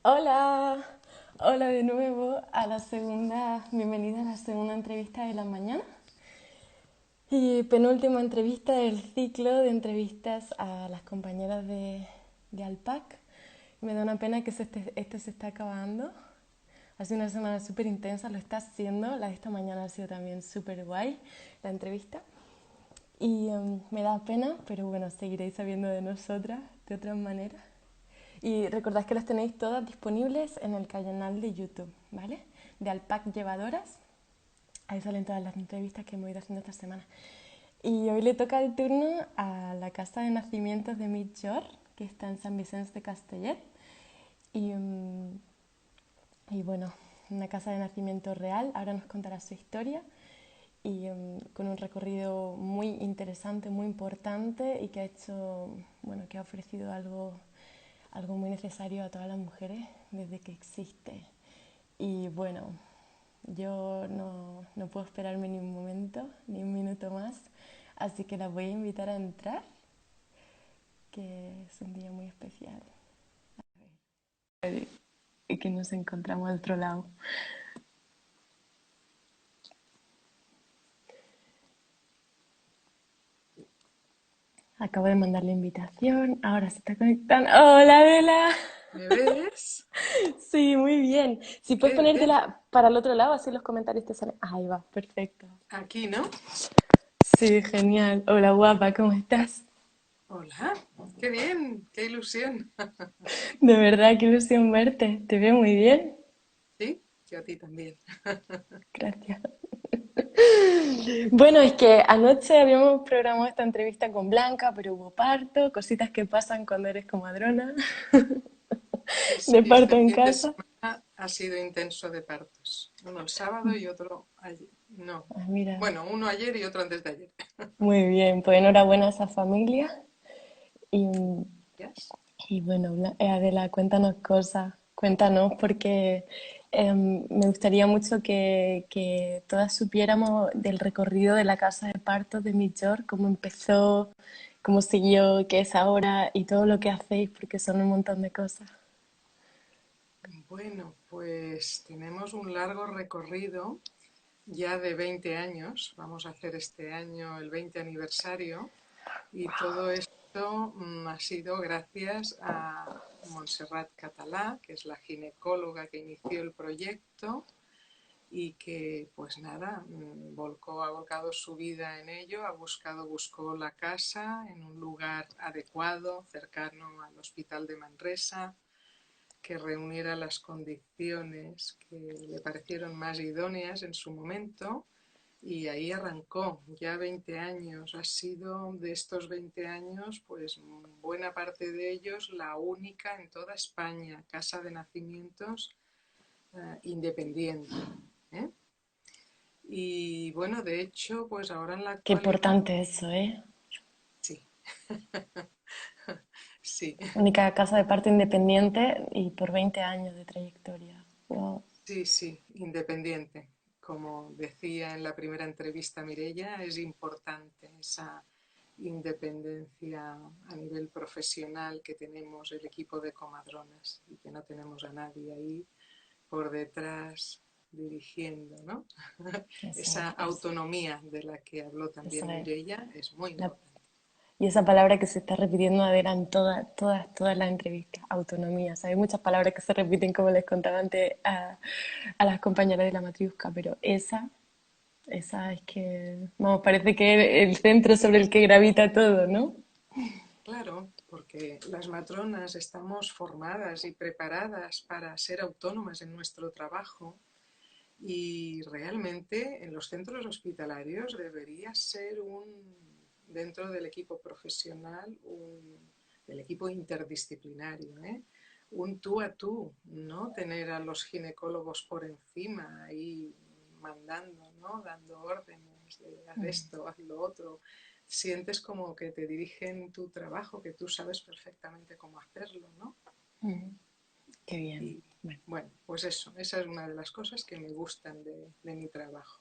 Hola, hola de nuevo a la segunda, bienvenida a la segunda entrevista de la mañana y penúltima entrevista del ciclo de entrevistas a las compañeras de Alpac. Me da una pena que este se está acabando. Ha sido una semana súper intensa, lo está haciendo. La de esta mañana ha sido también súper guay, la entrevista. Y me da pena, pero bueno, seguiréis sabiendo de nosotras de otras maneras. Y recordad que las tenéis todas disponibles en el canal de YouTube, ¿vale? De Alpac Llevadoras. Ahí salen todas las entrevistas que hemos ido haciendo esta semana. Y hoy le toca el turno a la casa de nacimientos de Mitjor, que está en San Vicente de Castellet. Y, y bueno, una casa de nacimiento real. Ahora nos contará su historia y con un recorrido muy interesante, muy importante y que ha hecho, bueno, que ha ofrecido algo muy necesario a todas las mujeres desde que existe. Y bueno, yo no puedo esperarme ni un momento, ni un minuto más, así que las voy a invitar a entrar, que es un día muy especial y que nos encontramos al otro lado. Acabo de mandar la invitación, ahora se está conectando. ¡Hola, Adela! ¿Me ves? Sí, muy bien. Si puedes Qué bien. ponértela para el otro lado, así los comentarios te salen. Ahí va, perfecto. Aquí, ¿no? Sí, genial. Hola, guapa, ¿cómo estás? Hola. Qué bien. Qué ilusión. De verdad, qué ilusión verte. Te veo muy bien. Sí, yo a ti también. Gracias. Bueno, es que anoche habíamos programado esta entrevista con Blanca, pero hubo parto, cositas que pasan cuando eres comadrona, Sí, sí, de parto este en fin de casa. semana ha sido intenso de partos. Uno el sábado y otro ayer. No. Ah, mira, Bueno, uno ayer y otro antes de ayer. muy bien, pues enhorabuena a esa familia. Y, ¿Yes? y bueno, Adela, cuéntanos cosas, cuéntanos, porque me gustaría mucho que todas supiéramos del recorrido de la casa de partos de Mitjor, cómo empezó, cómo siguió, qué es ahora y todo lo que hacéis, porque son un montón de cosas. Bueno, pues tenemos un largo recorrido ya de 20 años. Vamos a hacer este año el 20 aniversario. Y todo esto ha sido gracias a Montserrat Català, que es la ginecóloga que inició el proyecto y que, pues nada, ha volcado su vida en ello, buscó la casa en un lugar adecuado, cercano al Hospital de Manresa, que reuniera las condiciones que le parecieron más idóneas en su momento y ahí arrancó, ya 20 años. Ha sido de estos 20 años, pues buena parte de ellos la única en toda España casa de nacimientos independiente. ¿Eh? Y bueno, de hecho, pues ahora en la Qué actualidad, importante eso, ¿eh? sí, sí, Única casa de parto independiente y por 20 años de trayectoria. Wow. sí, sí, independiente. Como decía en la primera entrevista Mirella, es importante esa independencia a nivel profesional que tenemos el equipo de comadronas y que no tenemos a nadie ahí por detrás dirigiendo, ¿no? Esa autonomía de la que habló Eso también es. Mirella es muy La- importante. y esa palabra que se está repitiendo Adela en todas las entrevistas, autonomía. O sea, hay muchas palabras que se repiten, como les contaba antes a las compañeras de la matriusca, pero esa es que, vamos, parece que es el centro sobre el que gravita todo, ¿no? Claro, porque las matronas estamos formadas y preparadas para ser autónomas en nuestro trabajo. Y realmente en los centros hospitalarios debería ser dentro del equipo profesional, del equipo interdisciplinario, un tú a tú, no tener a los ginecólogos por encima ahí mandando, ¿no? Dando órdenes de haz esto, haz lo otro. Sientes como que te dirigen tu trabajo, que tú sabes perfectamente cómo hacerlo, ¿no? Qué bien. Y Bueno. bueno, pues eso, esa es una de las cosas que me gustan de mi trabajo.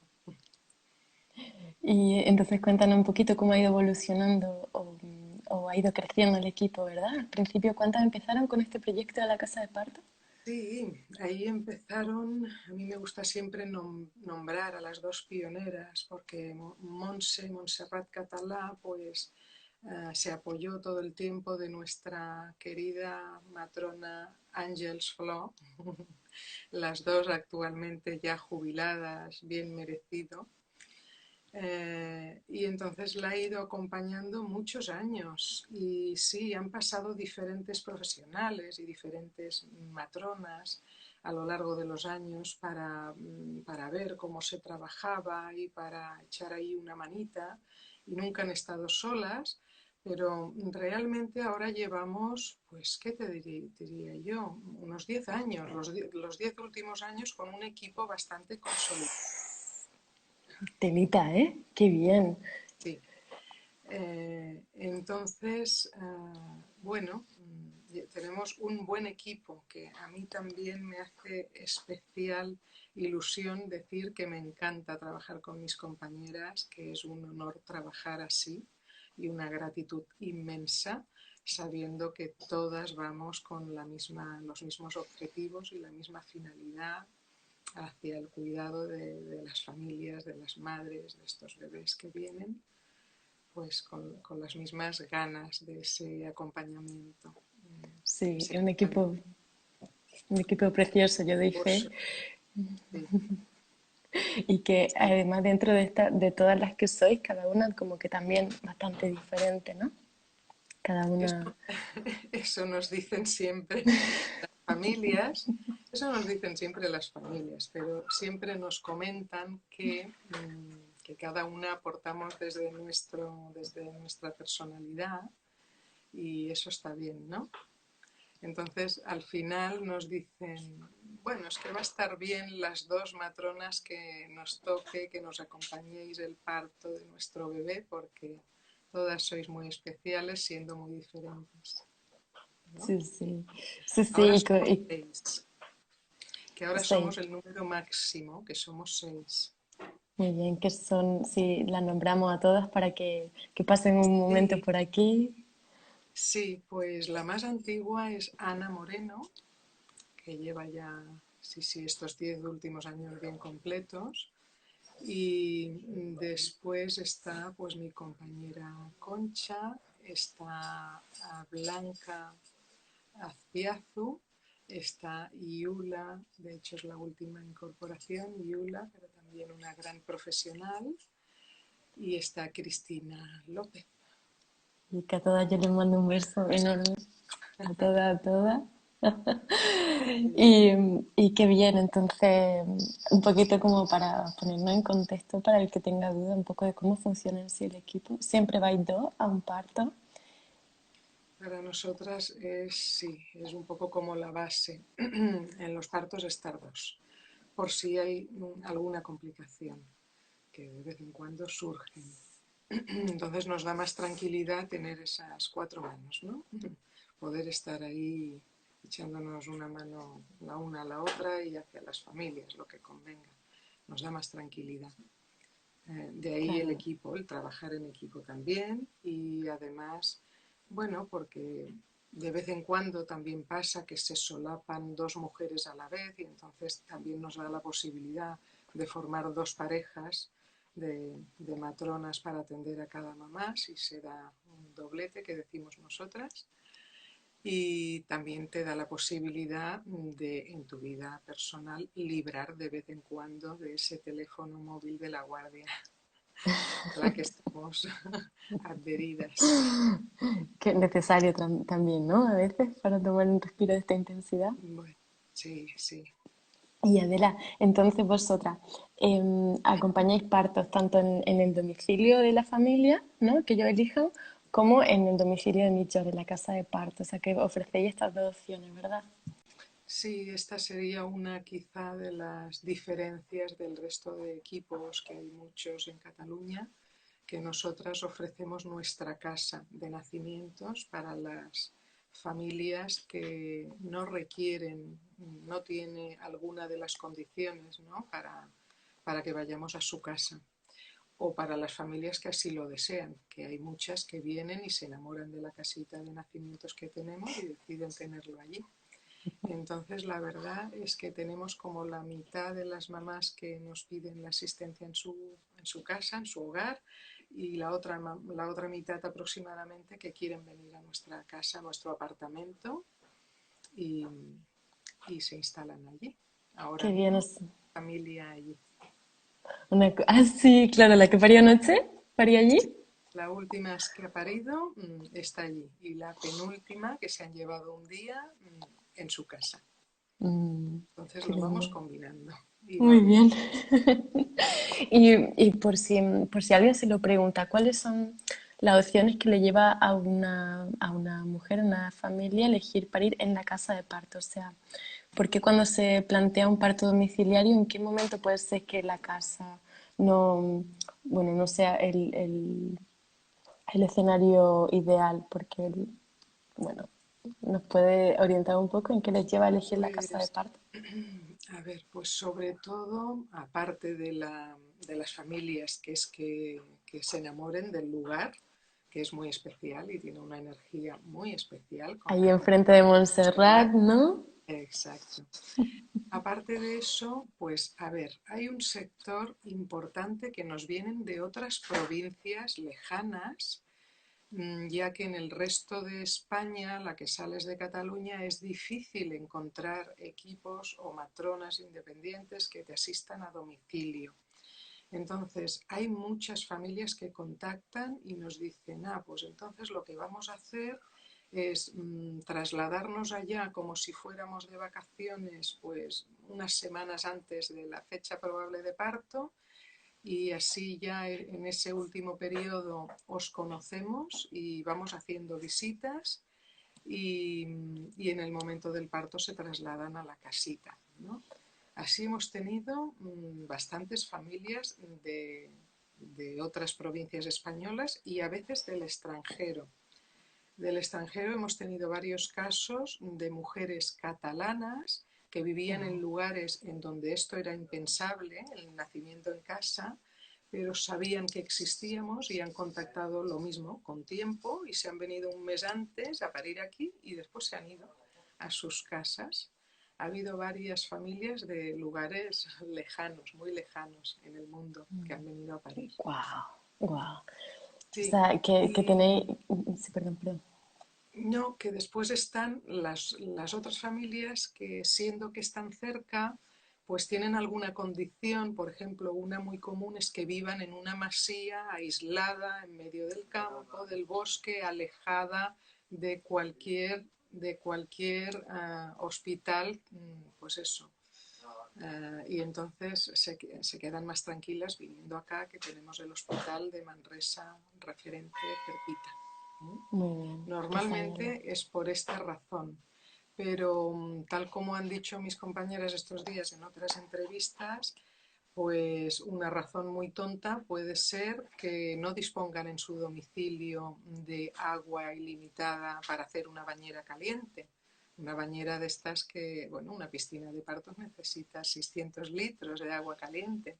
Y entonces cuéntanos un poquito cómo ha ido evolucionando o ha ido creciendo el equipo, ¿verdad? Al principio, ¿cuántas empezaron con este proyecto de la casa de parto? Sí, ahí empezaron, a mí me gusta siempre nombrar a las dos pioneras porque Montserrat Català, pues se apoyó todo el tiempo de nuestra querida matrona Àngels Flor, las dos actualmente ya jubiladas, bien merecido. Y entonces la he ido acompañando muchos años y sí, han pasado diferentes profesionales y diferentes matronas a lo largo de los años para ver cómo se trabajaba y para echar ahí una manita y nunca han estado solas, pero realmente ahora llevamos, pues, ¿qué te diría yo? Unos 10 años, los 10 últimos años con un equipo bastante consolidado. Telita, ¿eh? Qué bien. Sí. Entonces, bueno, tenemos un buen equipo que a mí también me hace especial ilusión decir que me encanta trabajar con mis compañeras, que es un honor trabajar así y una gratitud inmensa, sabiendo que todas vamos con los mismos objetivos y la misma finalidad hacia el cuidado de las familias, de las madres, de estos bebés que vienen pues con las mismas ganas de ese acompañamiento. Sí, Se quitan un equipo precioso, yo doy fe. cosas, sí, Y que sí. además dentro de todas las que sois, cada una como que también bastante diferente, ¿no? Cada una... Eso, eso nos dicen siempre las familias, eso nos dicen siempre las familias, pero siempre nos comentan que cada una aportamos desde nuestra personalidad y eso está bien, ¿no? Entonces, al final nos dicen, bueno, es que va a estar bien las dos matronas que nos toque, que nos acompañéis el parto de nuestro bebé, porque todas sois muy especiales, siendo muy diferentes, ¿no? Sí, sí. Sí, sí, Ahora somos seis, que ahora seis. somos el número máximo, que somos seis. Muy bien, que son, sí, las nombramos a todas para que pasen un momento Sí, por aquí. sí, pues la más antigua es Ana Moreno, que lleva ya, sí, sí, estos 10 últimos años bien completos. Y después está pues mi compañera Concha, está Blanca Azpiazu, está Iula, de hecho es la última incorporación, Iula, pero también una gran profesional, y está Cristina López. Y que a todas yo les mando un beso enorme. A todas, a todas. Y, y qué bien, entonces, un poquito como para ponernos en contexto para el que tenga duda un poco de cómo funciona en sí el equipo. Siempre vais dos a un parto. Para nosotras sí, es un poco como la base en los partos estar dos, por si hay alguna complicación que de vez en cuando surgen. Entonces nos da más tranquilidad tener esas cuatro manos, ¿no? Poder estar ahí echándonos una mano la una a la otra y hacia las familias, lo que convenga. Nos da más tranquilidad. De ahí el Claro, equipo, el trabajar en equipo también y además, bueno, porque de vez en cuando también pasa que se solapan dos mujeres a la vez y entonces también nos da la posibilidad de formar dos parejas de matronas para atender a cada mamá, si se da un doblete que decimos nosotras. Y también te da la posibilidad de, en tu vida personal, librar de vez en cuando de ese teléfono móvil de la guardia a la que estamos adheridas. que es necesario también, ¿no? A veces para tomar un respiro de esta intensidad. Bueno, sí, sí. Y Adela, entonces vosotras acompañáis partos tanto en el domicilio de la familia, ¿no? Que ellos elijan, como en el domicilio de Michor, en la casa de parto. O sea que ofrecéis estas dos opciones, ¿verdad? Sí, esta sería una quizá de las diferencias del resto de equipos, que hay muchos en Cataluña, que nosotras ofrecemos nuestra casa de nacimientos para las familias que no requieren, no tiene alguna de las condiciones, ¿no? para que vayamos a su casa. O para las familias que así lo desean, que hay muchas que vienen y se enamoran de la casita de nacimientos que tenemos y deciden tenerlo allí. Entonces, la verdad es que tenemos como la mitad de las mamás que nos piden la asistencia en su casa, en su hogar, y la otra mitad aproximadamente que quieren venir a nuestra casa, a nuestro apartamento y, y se instalan allí. Ahora Qué bien. mismo, familia allí. Ah, sí, claro, la que parió anoche, parió allí. La última que ha parido está allí y la penúltima que se han llevado un día en su casa. Entonces Qué lo vamos lindo. combinando y va Muy bien. bien. Y por si alguien se lo pregunta, ¿cuáles son las opciones que le lleva a una mujer, a una familia, elegir parir en la casa de parto? O sea, ¿por qué cuando se plantea un parto domiciliario, en qué momento puede ser que la casa no, bueno, no sea el escenario ideal? Porque, bueno, nos puede orientar un poco en qué les lleva a elegir la casa de Pues, parto. a ver, pues sobre todo, aparte de las familias, que es que se enamoren del lugar, que es muy especial y tiene una energía muy especial con Ahí la enfrente de solar. Montserrat, ¿no? Exacto. Aparte de eso, pues a ver, hay un sector importante que nos vienen de otras provincias lejanas, ya que en el resto de España, la que sales de Cataluña, es difícil encontrar equipos o matronas independientes que te asistan a domicilio. Entonces, hay muchas familias que contactan y nos dicen, pues entonces lo que vamos a hacer es trasladarnos allá como si fuéramos de vacaciones, pues unas semanas antes de la fecha probable de parto y así ya en ese último periodo os conocemos y vamos haciendo visitas y en el momento del parto se trasladan a la casita, ¿no? Así hemos tenido bastantes familias de otras provincias españolas y a veces del extranjero. Del extranjero hemos tenido varios casos de mujeres catalanas que vivían en lugares en donde esto era impensable, el nacimiento en casa, pero sabían que existíamos y han contactado lo mismo con tiempo y se han venido un mes antes a parir aquí y después se han ido a sus casas. Ha habido varias familias de lugares lejanos, muy lejanos en el mundo, que han venido a parir. Guau, guau. O Sí, sea, que y tenéis... Sí, perdón, perdón. no, que después están las otras familias que siendo que están cerca, pues tienen alguna condición. Por ejemplo, una muy común es que vivan en una masía aislada en medio del campo, del bosque, alejada de cualquier hospital, pues eso. Y entonces se quedan más tranquilas viniendo acá, que tenemos el hospital de Manresa referente cerquita. ¿Mm? Muy bien, qué familia. Normalmente es por esta razón, pero tal como han dicho mis compañeras estos días en otras entrevistas, pues una razón muy tonta puede ser que no dispongan en su domicilio de agua ilimitada para hacer una bañera caliente. Una bañera de estas que, bueno, una piscina de partos necesita 600 litros de agua caliente.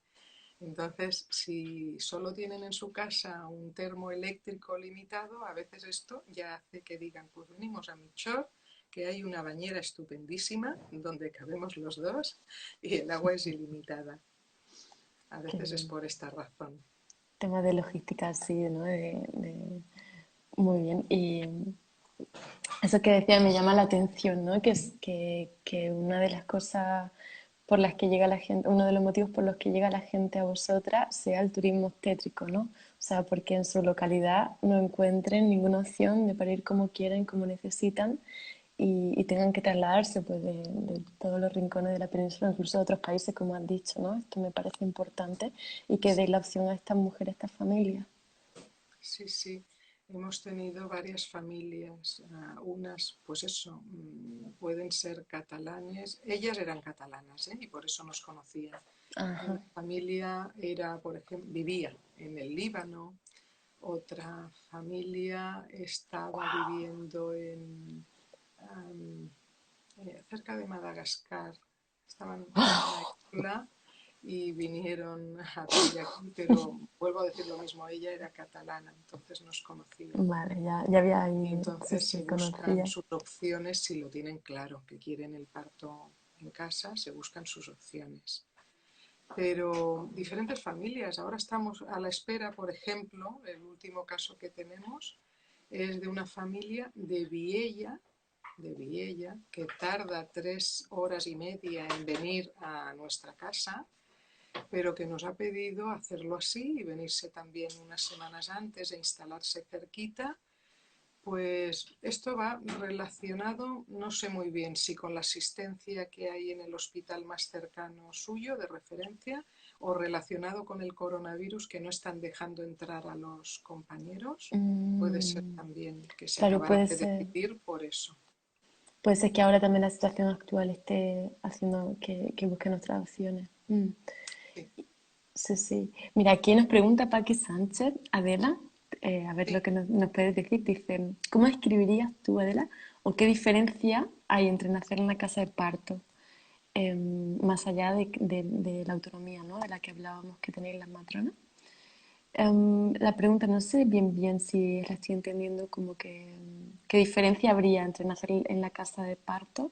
Entonces, si solo tienen en su casa un termoeléctrico limitado, a veces esto ya hace que digan, pues venimos a Michor, que hay una bañera estupendísima donde cabemos los dos y el agua es ilimitada. A Qué veces es bien. por esta razón. Tema de logística, sí, ¿no? Muy bien. Y eso que decía me llama la atención, ¿no? Que es que una de las cosas por las que llega la gente, uno de los motivos por los que llega la gente a vosotras sea el turismo obstétrico, ¿no? O sea, porque en su localidad no encuentren ninguna opción de parir como quieren, como necesitan y tengan que trasladarse pues de todos los rincones de la península, incluso de otros países, como has dicho, ¿no? Esto me parece importante y que deis la opción a estas mujeres, a estas familias. Sí, sí. Hemos tenido varias familias, unas, pues eso, pueden ser catalanes. Ellas eran catalanas, ¿eh? Y por eso nos conocían. Una Ajá. familia era, por ejemplo, vivía en el Líbano, otra familia estaba viviendo en cerca de Madagascar. Estaban en una isla y vinieron a vivir aquí, pero vuelvo a decir lo mismo, ella era catalana, entonces nos conocían. Vale, ya había Y ahí, sí, entonces se sí, buscan conocía. sus opciones si lo tienen claro, que quieren el parto en casa, se buscan sus opciones. Pero diferentes familias, ahora estamos a la espera, por ejemplo, el último caso que tenemos es de una familia de Viella, que tarda 3 horas y media en venir a nuestra casa, pero que nos ha pedido hacerlo así y venirse también unas semanas antes e instalarse cerquita. Pues esto va relacionado, no sé muy bien si con la asistencia que hay en el hospital más cercano suyo, de referencia, o relacionado con el coronavirus que no están dejando entrar a los compañeros. Puede ser Mm, también que se claro, acabara de decidir por eso. puede ser que ahora también la situación actual esté haciendo que busquen otras opciones. Sí, Sí, sí. Mira, aquí nos pregunta Paqui Sánchez, Adela, a ver lo sí. que nos puedes decir. Dice, ¿cómo describirías tú, Adela, o qué diferencia hay entre nacer en una casa de parto, más allá de la autonomía, ¿no? De la que hablábamos que tenéis las matronas? La pregunta no sé bien si la estoy entendiendo como que qué diferencia habría entre nacer en la casa de parto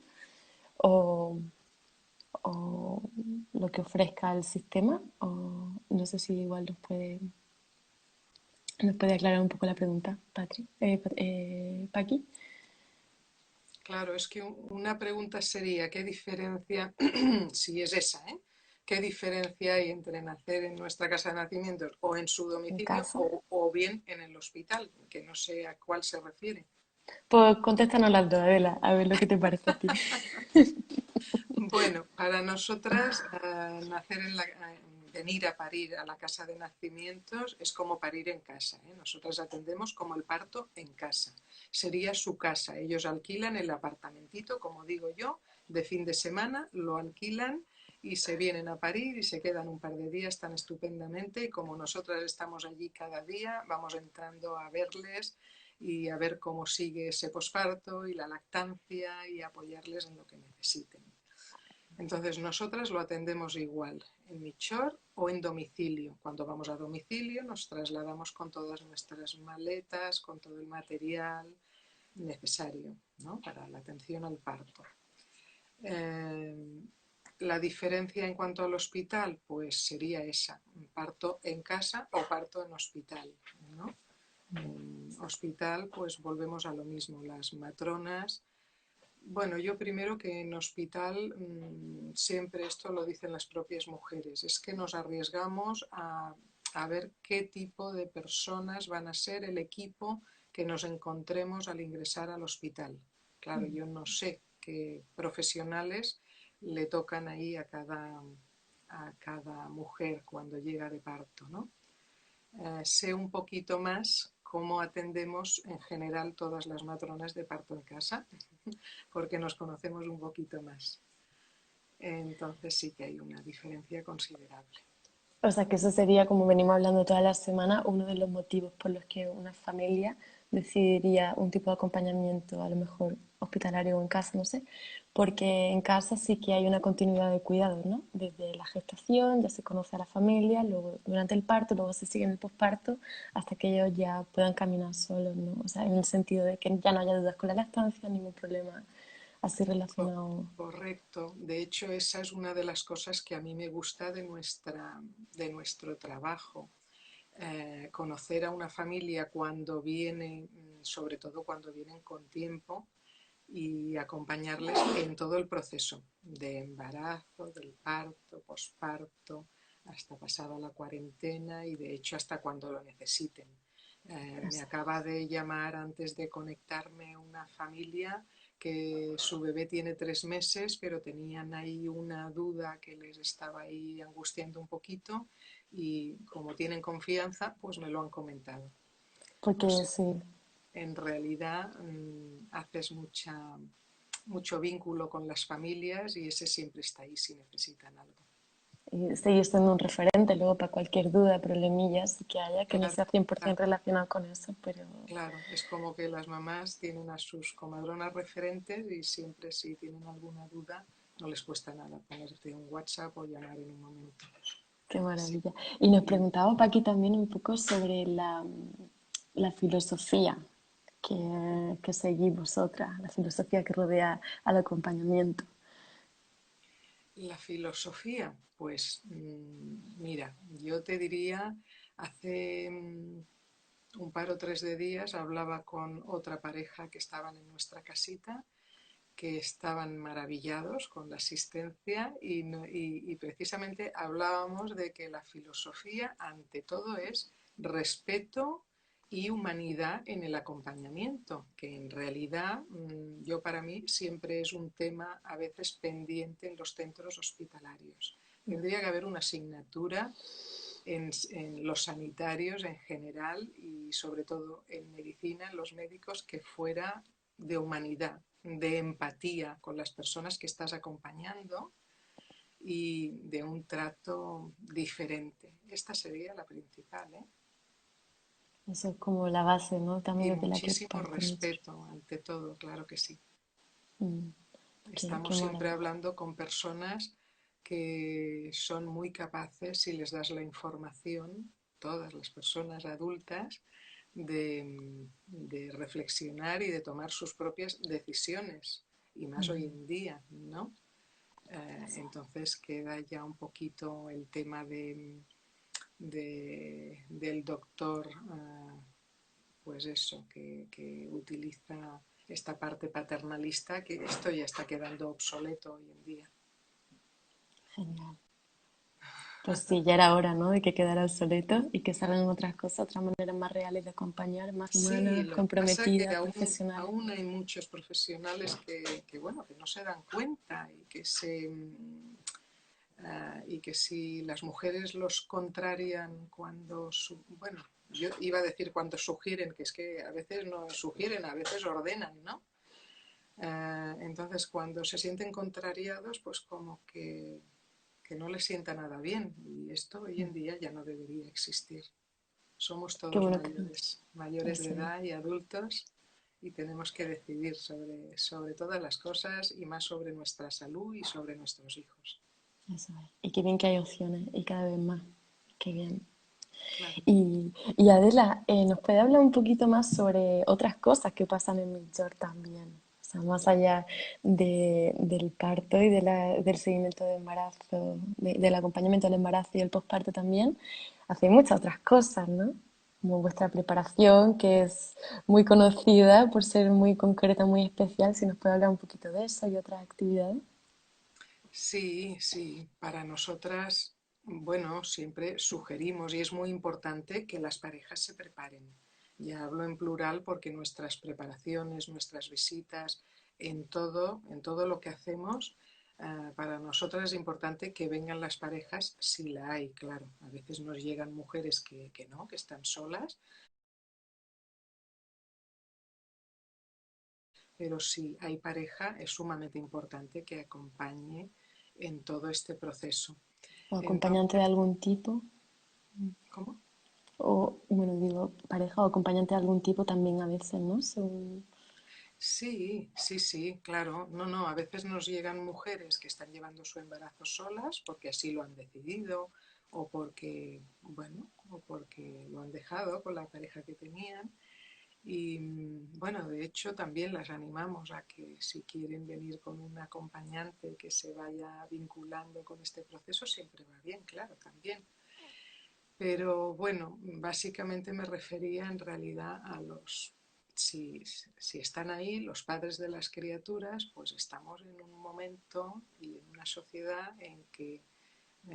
o, o lo que ofrezca el sistema, o no sé si igual nos puede aclarar un poco la pregunta, Paqui. Claro, es que una pregunta sería, ¿qué diferencia, si es esa, ¿qué diferencia hay entre nacer en nuestra casa de nacimientos o en su En domicilio casa. o bien en el hospital? Que no sé a cuál se refiere. Pues contéstanos las dos, Adela, a ver lo que te parece a ti. Bueno, para nosotras venir a parir a la casa de nacimientos es como parir en casa, ¿eh? Nosotras atendemos como el parto en casa. Sería su casa. Ellos alquilan el apartamentito, como digo yo, de fin de semana, lo alquilan y se vienen a parir y se quedan un par de días tan estupendamente. Y como nosotras estamos allí cada día, vamos entrando a verles y a ver cómo sigue ese posparto y la lactancia y apoyarles en lo que necesiten. Entonces, nosotras lo atendemos igual, en Michor o en domicilio. Cuando vamos a domicilio nos trasladamos con todas nuestras maletas, con todo el material necesario, ¿no? Para la atención al parto. Eh, la diferencia en cuanto al hospital, pues sería esa, parto en casa o parto en hospital, ¿no? En hospital, pues volvemos a lo mismo, las matronas. Bueno, yo primero que en hospital, siempre esto lo dicen las propias mujeres, es que nos arriesgamos a ver qué tipo de personas van a ser el equipo que nos encontremos al ingresar al hospital. Claro, yo no sé qué profesionales le tocan ahí a cada mujer cuando llega de parto, ¿no? Sé un poquito más cómo atendemos en general todas las matronas de parto en casa, porque nos conocemos un poquito más. Entonces sí que hay una diferencia considerable. O sea que eso sería, como venimos hablando toda la semana, uno de los motivos por los que una familia decidiría un tipo de acompañamiento, a lo mejor hospitalario o en casa, no sé, porque en casa sí que hay una continuidad de cuidados, ¿no? Desde la gestación ya se conoce a la familia, luego durante el parto, luego se sigue en el posparto, hasta que ellos ya puedan caminar solos, ¿no? O sea, en el sentido de que ya no haya dudas con la lactancia, ningún problema así relacionado. Correcto. De hecho, esa es una de las cosas que a mí me gusta de nuestro trabajo. Conocer a una familia cuando viene, sobre todo cuando vienen con tiempo, y acompañarles en todo el proceso de embarazo, del parto, posparto, hasta pasada la cuarentena y de hecho hasta cuando lo necesiten. Me Así. acaba de llamar antes de conectarme una familia que su bebé tiene 3 meses, pero tenían ahí una duda que les estaba ahí angustiando un poquito y como tienen confianza, pues me lo han comentado. O Porque sea, sí, en realidad haces mucho vínculo con las familias y ese siempre está ahí si necesitan algo. y seguir siendo un referente luego para cualquier duda, problemillas que haya, que no Claro, sea 100% claro, relacionado con eso, pero claro. Es como que las mamás tienen a sus comadronas referentes y siempre si tienen alguna duda no les cuesta nada ponerte un WhatsApp o llamar en un momento. Qué Sí. maravilla. Y nos preguntaba Paqui también un poco sobre la filosofía que seguís vosotras, la filosofía que rodea al acompañamiento. La filosofía, pues mira, yo te diría, hace un par o tres de días hablaba con otra pareja que estaban en nuestra casita, que estaban maravillados con la asistencia y precisamente hablábamos de que la filosofía ante todo es respeto y humanidad en el acompañamiento, que en realidad yo para mí siempre es un tema a veces pendiente en los centros hospitalarios. Tendría que haber una asignatura en los sanitarios en general y sobre todo en medicina, en los médicos, que fuera de humanidad, de empatía con las personas que estás acompañando y de un trato diferente. Esta sería la principal, ¿eh? Eso es como la base, ¿no? Y También de la que muchísimo parte mucho. respeto ante todo, claro que sí. Mm, qué Estamos siempre maravilla. hablando con personas que son muy capaces, si les das la información, todas las personas adultas, de reflexionar y de tomar sus propias decisiones, y más hoy en día, ¿no? Entonces queda ya un poquito el tema del doctor, pues eso, que utiliza esta parte paternalista, que esto ya está quedando obsoleto hoy en día. Genial. Pues sí, ya era hora, ¿no? De que quedara obsoleto y que salgan otras cosas, otras maneras más reales de acompañar, más Sí, humanas, lo que pasa es que comprometidas, profesionales. aún hay muchos profesionales bueno, que no se dan cuenta y que si las mujeres los contrarian bueno, yo iba a decir cuando sugieren, que es que a veces no sugieren, a veces ordenan, ¿no? Entonces, cuando se sienten contrariados, pues como que no les sienta nada bien. Y esto hoy en día ya no debería existir. Somos Qué todos bueno que mayores, mayores de eso es, edad y adultos, y tenemos que decidir sobre todas las cosas y más sobre nuestra salud y sobre nuestros hijos. eso es. Y qué bien que hay opciones y cada vez más. Qué bien. Claro. Y Adela, ¿nos puede hablar un poquito más sobre otras cosas que pasan en Midjourney también? O sea, más allá del parto y del seguimiento de embarazo, del acompañamiento del embarazo y el posparto también, hacéis muchas otras cosas, ¿no? Como vuestra preparación, que es muy conocida por ser muy concreta, muy especial. Si nos puede hablar un poquito de eso y otras actividades. Sí, sí, para nosotras, bueno, siempre sugerimos y es muy importante que las parejas se preparen. Ya hablo en plural porque nuestras preparaciones, nuestras visitas, en todo lo que hacemos, para nosotras es importante que vengan las parejas si la hay, claro. A veces nos llegan mujeres que no, que están solas, pero si hay pareja es sumamente importante que acompañe en todo este proceso. O acompañante de Entonces, algún tipo. ¿cómo? O, bueno, digo, pareja o acompañante de algún tipo también a veces, ¿no? Sí, sí, sí, claro. No, no, a veces nos llegan mujeres que están llevando su embarazo solas porque así lo han decidido o porque, bueno, o porque lo han dejado con la pareja que tenían. Y bueno, de hecho también las animamos a que si quieren venir con un acompañante que se vaya vinculando con este proceso, siempre va bien, claro, también. Pero bueno, básicamente me refería en realidad a si están ahí los padres de las criaturas, pues estamos en un momento y en una sociedad en que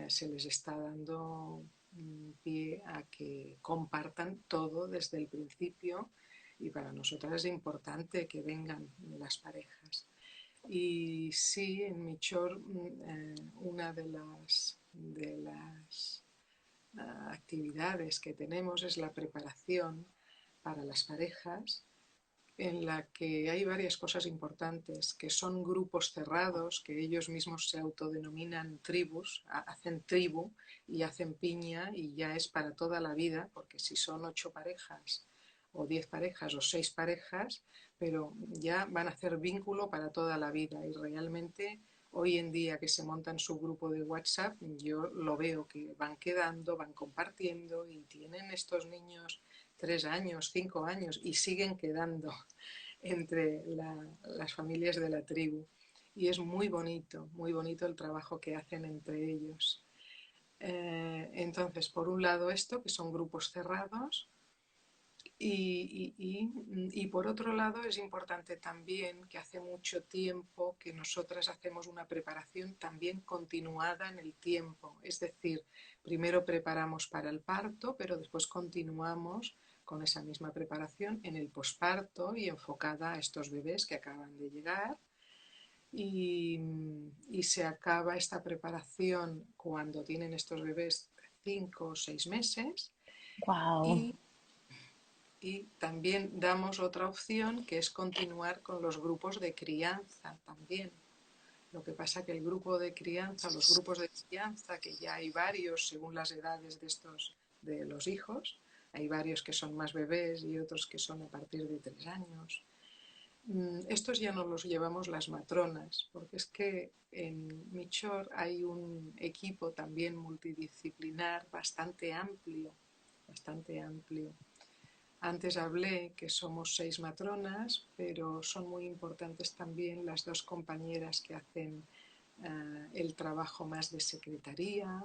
se les está dando pie a que compartan todo desde el principio y para nosotras es importante que vengan las parejas. Y sí, en Michor, una de las actividades que tenemos es la preparación para las parejas, en la que hay varias cosas importantes, que son grupos cerrados, que ellos mismos se autodenominan tribus, hacen tribu y hacen piña y ya es para toda la vida, porque si son 8 parejas o 10 parejas o 6 parejas, pero ya van a hacer vínculo para toda la vida y realmente Hoy en día que se montan su grupo de WhatsApp, yo lo veo que van quedando, van compartiendo y tienen estos niños 3 años, 5 años y siguen quedando entre las familias de la tribu. Y es muy bonito el trabajo que hacen entre ellos. Entonces, por un lado esto, que son grupos cerrados, y por otro lado es importante también que hace mucho tiempo que nosotras hacemos una preparación también continuada en el tiempo. Es decir, primero preparamos para el parto, pero después continuamos con esa misma preparación en el posparto y enfocada a estos bebés que acaban de llegar. Y se acaba esta preparación cuando tienen estos bebés 5 o 6 meses. Wow. Y también damos otra opción que es continuar con los grupos de crianza también. Lo que pasa que el grupo de crianza, los grupos de crianza, que ya hay varios según las edades de los hijos, hay varios que son más bebés y otros que son a partir de 3 años. Estos ya no los llevamos las matronas, porque es que en Michor hay un equipo también multidisciplinar bastante amplio. Antes hablé que somos 6 matronas, pero son muy importantes también las 2 compañeras que hacen el trabajo más de secretaría,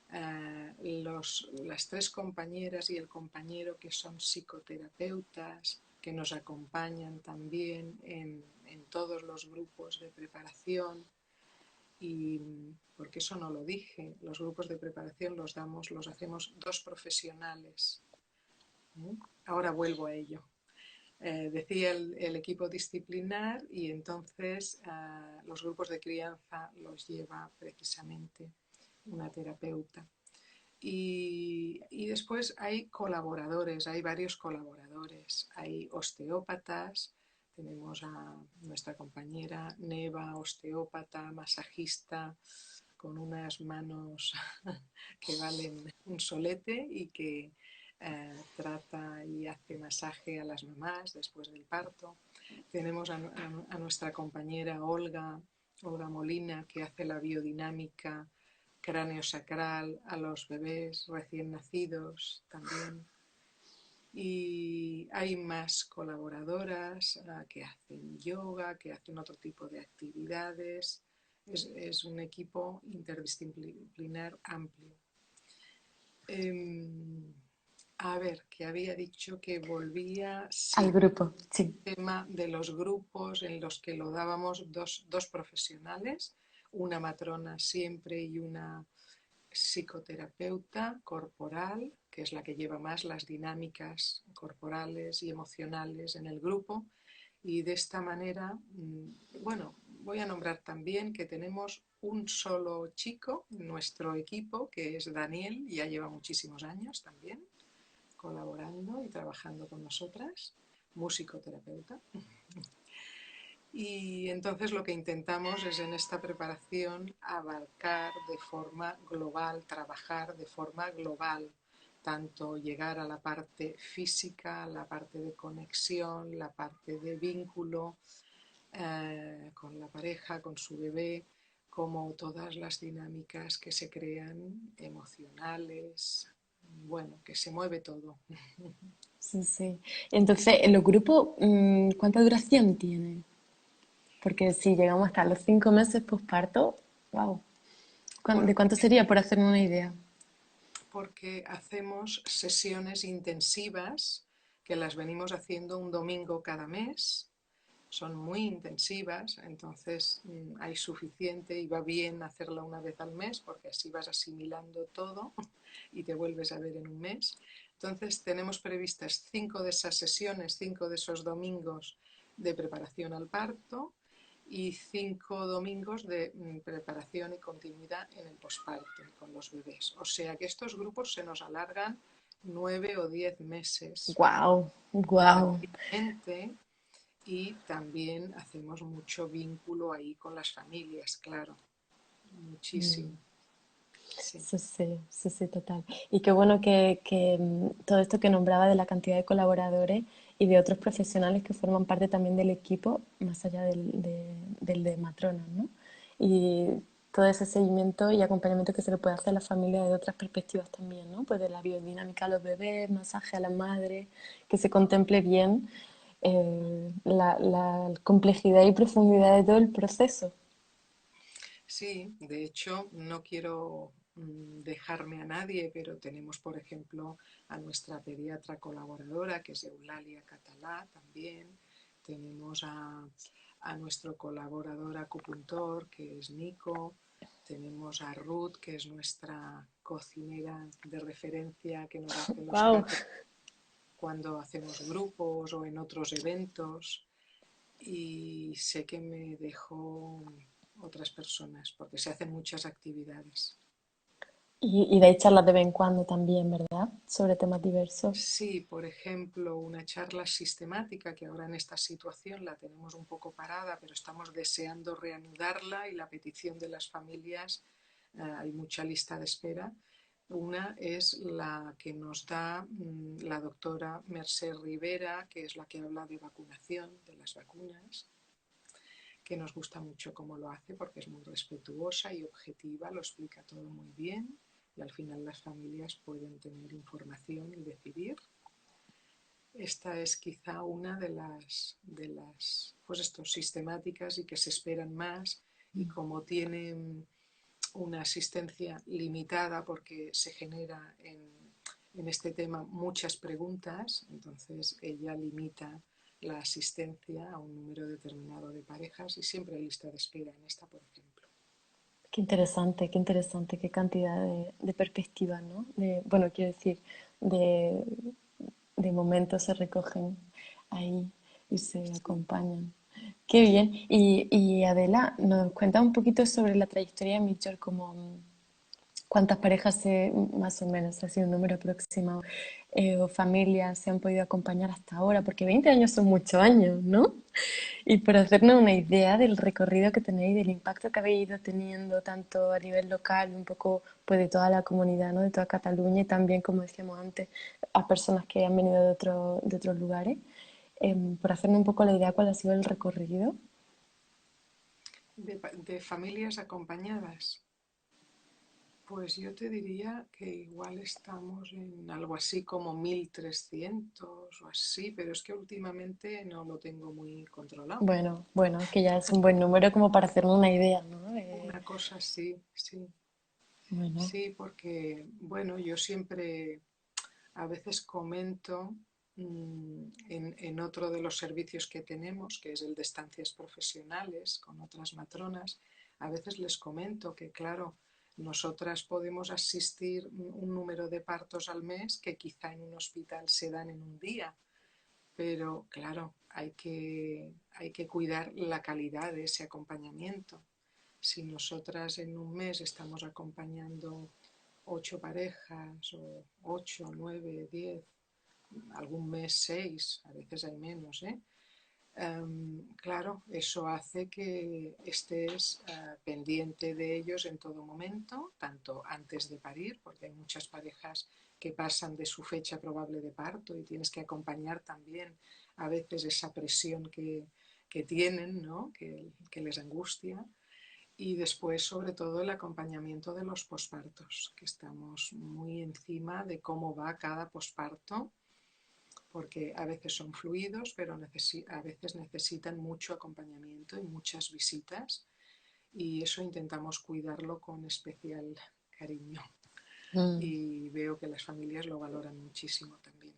las 3 compañeras y el compañero que son psicoterapeutas, que nos acompañan también en todos los grupos de preparación. Y porque eso no lo dije, los grupos de preparación los hacemos 2 profesionales. Ahora vuelvo a ello. Decía el equipo disciplinar y entonces los grupos de crianza los lleva precisamente una terapeuta. Y después hay colaboradores, hay varios colaboradores, hay osteópatas, tenemos a nuestra compañera Neva, osteópata, masajista, con unas manos que valen un solete y que trata y hace masaje a las mamás después del parto. Tenemos a nuestra compañera Olga Molina, que hace la biodinámica cráneo sacral a los bebés recién nacidos también. Y hay más colaboradoras que hacen yoga, que hacen otro tipo de actividades. Es un equipo interdisciplinar amplio. A ver, que había dicho que volvía, Al sí, grupo, sí. tema de los grupos en los que lo dábamos dos profesionales, una matrona siempre y una psicoterapeuta corporal, que es la que lleva más las dinámicas corporales y emocionales en el grupo. Y de esta manera, bueno, voy a nombrar también que tenemos un solo chico en nuestro equipo, que es Daniel, y ya lleva muchísimos años también colaborando y trabajando con nosotras, musicoterapeuta. Y entonces lo que intentamos es en esta preparación abarcar de forma global, trabajar de forma global, tanto llegar a la parte física, la parte de conexión, la parte de vínculo con la pareja, con su bebé, como todas las dinámicas que se crean emocionales, bueno, que se mueve todo. Sí, sí. Entonces, ¿en los grupos, cuánta duración tienen? Porque si llegamos hasta los 5 meses posparto, wow. ¿De cuánto Porque sería por hacerme una idea? porque hacemos sesiones intensivas que las venimos haciendo un domingo cada mes. Son muy intensivas, entonces hay suficiente y va bien hacerla una vez al mes porque así vas asimilando todo y te vuelves a ver en un mes. Entonces tenemos previstas 5 de esas sesiones, 5 de esos domingos de preparación al parto y 5 domingos de preparación y continuidad en el posparto con los bebés. O sea que estos grupos se nos alargan 9 o 10 meses Wow, wow. fácilmente y también hacemos mucho vínculo ahí con las familias, claro, muchísimo. Sí. Sí, sí, sí, sí, total. Y qué bueno que todo esto que nombraba de la cantidad de colaboradores y de otros profesionales que forman parte también del equipo, más allá del de matronas, ¿no? y todo ese seguimiento y acompañamiento que se le puede hacer a la familia de otras perspectivas también, ¿no? Pues de la biodinámica a los bebés, masaje a la madre, que se contemple bien la complejidad y profundidad de todo el proceso. Sí, de hecho, no quiero dejarme a nadie, pero tenemos, por ejemplo, a nuestra pediatra colaboradora, que es Eulalia Catalá también. Tenemos a nuestro colaborador acupuntor, que es Nico. Tenemos a Ruth, que es nuestra cocinera de referencia, que nos hace los ¡Wow! catering cuando hacemos grupos o en otros eventos. Y sé que me dejó otras personas, porque se hacen muchas actividades. Y de charlas de vez en cuando también, ¿verdad? Sobre temas diversos. Sí, por ejemplo, una charla sistemática que ahora en esta situación la tenemos un poco parada, pero estamos deseando reanudarla y la petición de las familias, hay mucha lista de espera. Una es la que nos da la doctora Mercè Rivera, que es la que habla de vacunación, de las vacunas, que nos gusta mucho cómo lo hace porque es muy respetuosa y objetiva, lo explica todo muy bien y al final las familias pueden tener información y decidir. Esta es quizá una de las pues estos, sistemáticas y que se esperan más y como tienen una asistencia limitada porque se genera en este tema muchas preguntas, entonces ella limita la asistencia a un número determinado de parejas y siempre hay lista de espera en esta, por ejemplo. Qué interesante, qué cantidad de perspectivas, ¿no? Bueno, quiero decir, de, de momentos se recogen ahí y se Sí. acompañan. Qué bien. Y Adela, ¿nos cuenta un poquito sobre la trayectoria de Mitchell, como cuántas parejas más o menos, ha sido un número aproximado, o familias se han podido acompañar hasta ahora? Porque 20 años son muchos años, ¿no? Y por hacernos una idea del recorrido que tenéis, del impacto que habéis ido teniendo tanto a nivel local, un poco pues de toda la comunidad, ¿no? De toda Cataluña y también, como decíamos antes, a personas que han venido de otros lugares. Por hacernos un poco la idea cuál ha sido el recorrido. De familias acompañadas. Pues yo te diría que igual estamos en algo así como 1.300 o así, pero es que últimamente no lo tengo muy controlado. Bueno, bueno, que ya es un buen número como para hacernos una idea, ¿no? Una cosa así, sí. Bueno, Sí, porque, bueno, yo siempre a veces comento en otro de los servicios que tenemos, que es el de estancias profesionales con otras matronas, a veces les comento que, claro, nosotras podemos asistir un número de partos al mes que quizá en un hospital se dan en un día, pero claro, hay que cuidar la calidad de ese acompañamiento. Si nosotras en un mes estamos acompañando 8 parejas o 8, 9, 10, algún mes 6, a veces hay menos, ¿eh? Claro, eso hace que estés pendiente de ellos en todo momento, tanto antes de parir, porque hay muchas parejas que pasan de su fecha probable de parto y tienes que acompañar también a veces esa presión que tienen, ¿no? que les angustia. Y después, sobre todo, el acompañamiento de los pospartos, que estamos muy encima de cómo va cada posparto, porque a veces son fluidos, pero a veces necesitan mucho acompañamiento y muchas visitas, y eso intentamos cuidarlo con especial cariño. mm, Y veo que las familias lo valoran muchísimo también,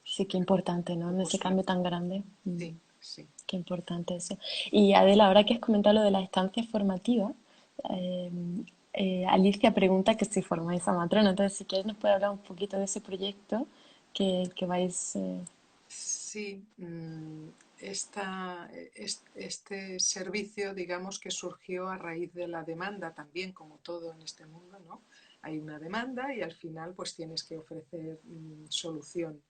sí, qué importante, ¿no? el En ese cambio posparto. tan grande. Sí, sí. Qué importante eso. Y Adela, ahora que has comentado lo de las estancias formativas, eh, Alicia pregunta que si formáis a matrona. Entonces, si quieres, nos puede hablar un poquito de ese proyecto que vais. Sí, este servicio, digamos que surgió a raíz de la demanda también, como todo en este mundo, ¿no? Hay una demanda y al final pues tienes que ofrecer solución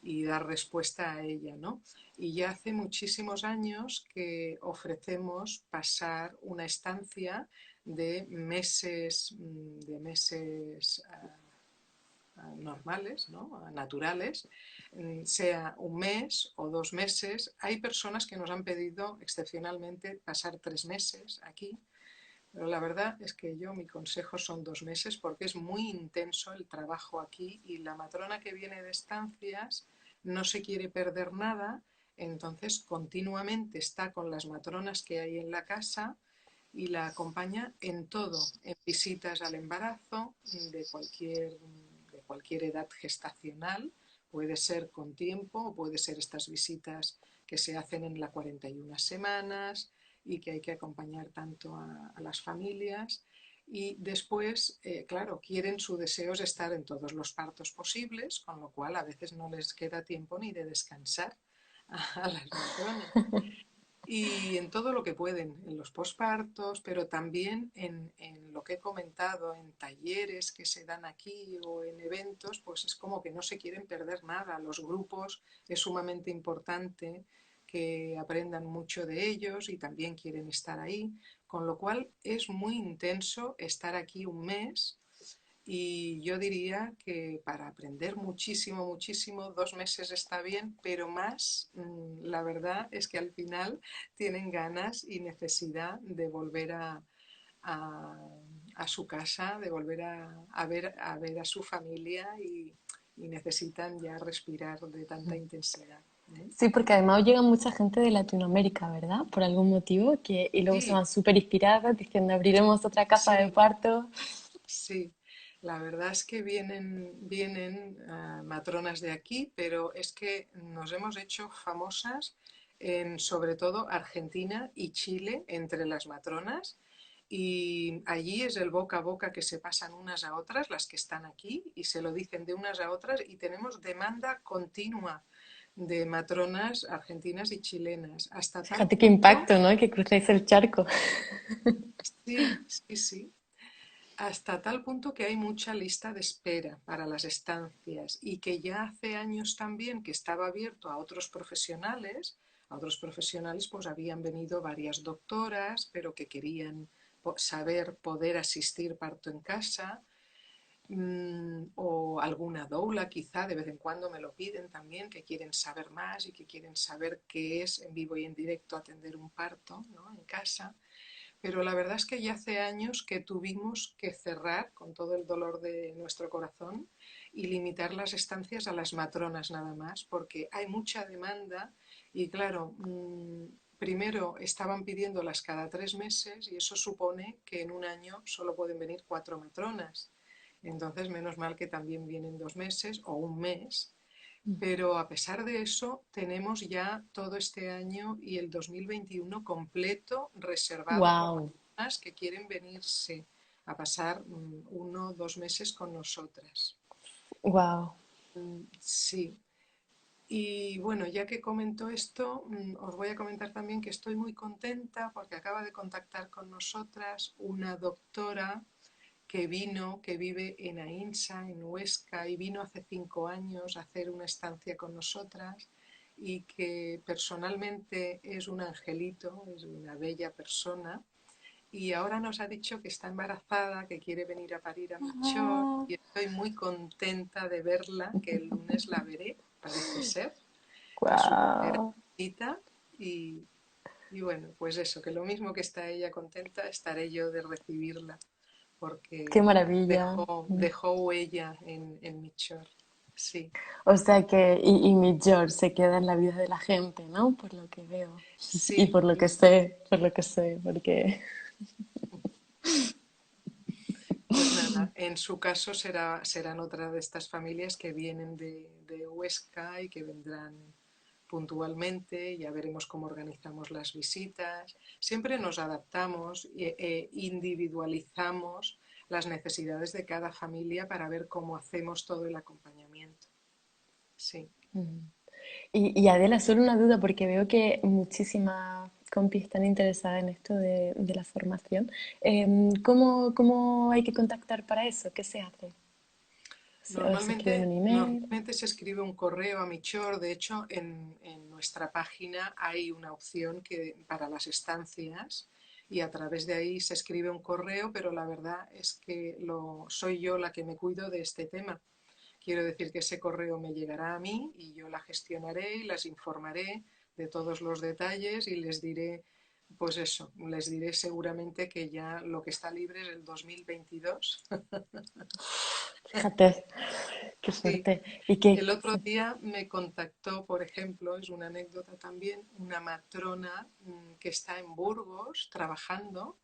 y dar respuesta a ella, ¿no? Y ya hace muchísimos años que ofrecemos pasar una estancia de meses normales, ¿no? Naturales, sea un mes o 2 meses. Hay personas que nos han pedido excepcionalmente pasar 3 meses aquí, Pero la verdad es que mi consejo son 2 meses porque es muy intenso el trabajo aquí y la matrona que viene de estancias no se quiere perder nada, entonces continuamente está con las matronas que hay en la casa y la acompaña en todo, en visitas al embarazo de cualquier edad gestacional, puede ser con tiempo o puede ser estas visitas que se hacen en las 41 semanas y que hay que acompañar tanto a las familias. Y después, claro, quieren, su deseo es estar en todos los partos posibles, con lo cual a veces no les queda tiempo ni de descansar a las matronas y en todo lo que pueden, en los pospartos, pero también en lo que he comentado, en talleres que se dan aquí o en eventos, pues es como que no se quieren perder nada. Los grupos es sumamente importante que aprendan mucho de ellos y también quieren estar ahí, con lo cual es muy intenso estar aquí un mes y yo diría que para aprender muchísimo, muchísimo, 2 meses está bien, pero más, la verdad es que al final tienen ganas y necesidad de volver a- a su casa, de volver a ver a su familia y necesitan ya respirar de tanta intensidad. ¿Eh? Sí, porque además llega mucha gente de Latinoamérica, ¿verdad? Por algún motivo, y luego se Sí, van súper inspiradas diciendo abriremos otra casa de sí, parto. sí. La verdad es que vienen matronas de aquí, pero es que nos hemos hecho famosas en sobre todo Argentina y Chile entre las matronas y allí es el boca a boca que se pasan unas a otras, las que están aquí, y se lo dicen de unas a otras y tenemos demanda continua de matronas argentinas y chilenas, hasta tal Fíjate qué punto, impacto, ¿no? Que crucéis el charco. sí, sí, sí, hasta tal punto que hay mucha lista de espera para las estancias y que ya hace años también que estaba abierto a otros profesionales pues habían venido varias doctoras, pero que querían saber poder asistir parto en casa, o alguna doula quizá, de vez en cuando me lo piden también, que quieren saber más y que quieren saber qué es en vivo y en directo atender un parto, ¿no? En casa. Pero la verdad es que ya hace años que tuvimos que cerrar con todo el dolor de nuestro corazón y limitar las estancias a las matronas nada más, porque hay mucha demanda y claro, primero estaban pidiéndolas cada 3 meses y eso supone que en un año solo pueden venir 4 matronas. Entonces, menos mal que también vienen 2 meses o un mes, pero a pesar de eso, tenemos ya todo este año y el 2021 completo reservado por Wow, personas que quieren venirse a pasar 1 o 2 meses con nosotras. wow. Sí. Y bueno, ya que comento esto, os voy a comentar también que estoy muy contenta porque acaba de contactar con nosotras una doctora que vino, que vive en Ainsa, en Huesca, y vino hace 5 años a hacer una estancia con nosotras y que personalmente es un angelito, es una bella persona. Y ahora nos ha dicho que está embarazada, que quiere venir a parir a Michor y estoy muy contenta de verla, que el lunes la veré, parece ser, a su primera Wow. cita y, y bueno, pues eso, que lo mismo que está ella contenta, estaré yo de recibirla Qué porque maravilla. dejó huella en Michor. Sí, O sea que, y mi George se queda en la vida de la gente, ¿no? Por lo que veo. Y sí, por lo que sé, porque... pues nada, en su caso serán otra de estas familias que vienen de Huesca y que vendrán puntualmente, ya veremos cómo organizamos las visitas. Siempre nos adaptamos e individualizamos las necesidades de cada familia para ver cómo hacemos todo el acompañamiento. Sí. Y Adela, solo una duda, porque veo que muchísimas compis están interesadas en esto de la formación. ¿Cómo hay que contactar para eso? ¿Qué se hace? ¿O se escribe un email? Normalmente se escribe un correo a Michor. De hecho, en nuestra página hay una opción para las estancias y a través de ahí se escribe un correo, pero la verdad es que soy yo la que me cuido de este tema. Quiero decir que ese correo me llegará a mí y yo la gestionaré y las informaré de todos los detalles y les diré pues eso, les diré seguramente que ya lo que está libre es el 2022. Fíjate, qué Sí. fuerte. Y que, El otro día me contactó, por ejemplo, es una anécdota también, una matrona que está en Burgos trabajando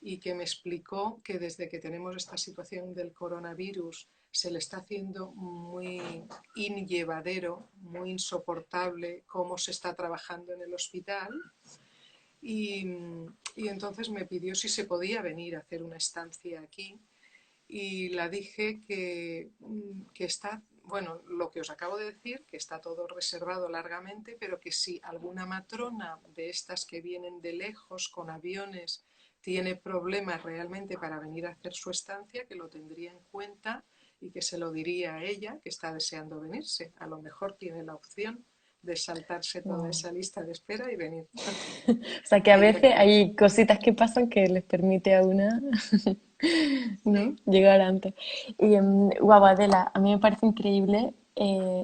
y que me explicó que desde que tenemos esta situación del coronavirus se le está haciendo muy inllevadero, muy insoportable cómo se está trabajando en el hospital y, y entonces me pidió si se podía venir a hacer una estancia aquí y la dije que está, bueno, lo que os acabo de decir, que está todo reservado largamente, pero que si alguna matrona de estas que vienen de lejos con aviones tiene problemas realmente para venir a hacer su estancia, que lo tendría en cuenta y que se lo diría a ella, que está deseando venirse. A lo mejor tiene la opción de saltarse toda wow. esa lista de espera y venir. O sea que a Ella veces que hay cositas que pasan que les permite a una, ¿no? sí, Llegar antes. Y guau, Adela, a mí me parece increíble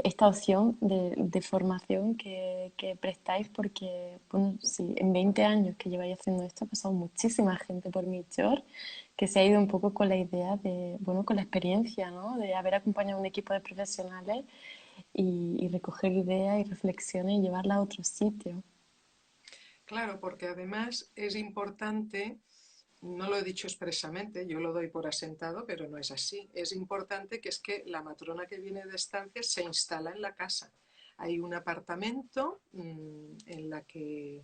esta opción de formación que prestáis porque, bueno, sí, en 20 años que lleváis haciendo esto ha pasado muchísima gente por Michor que se ha ido un poco con la idea de, bueno, con la experiencia, ¿no? De haber acompañado a un equipo de profesionales y recoger ideas y reflexiones y llevarlas a otro sitio. claro, porque además es importante. No lo he dicho expresamente, yo lo doy por asentado, pero no es así. Es importante que es que la matrona que viene de estancias se instala en la casa. Hay un apartamento en la que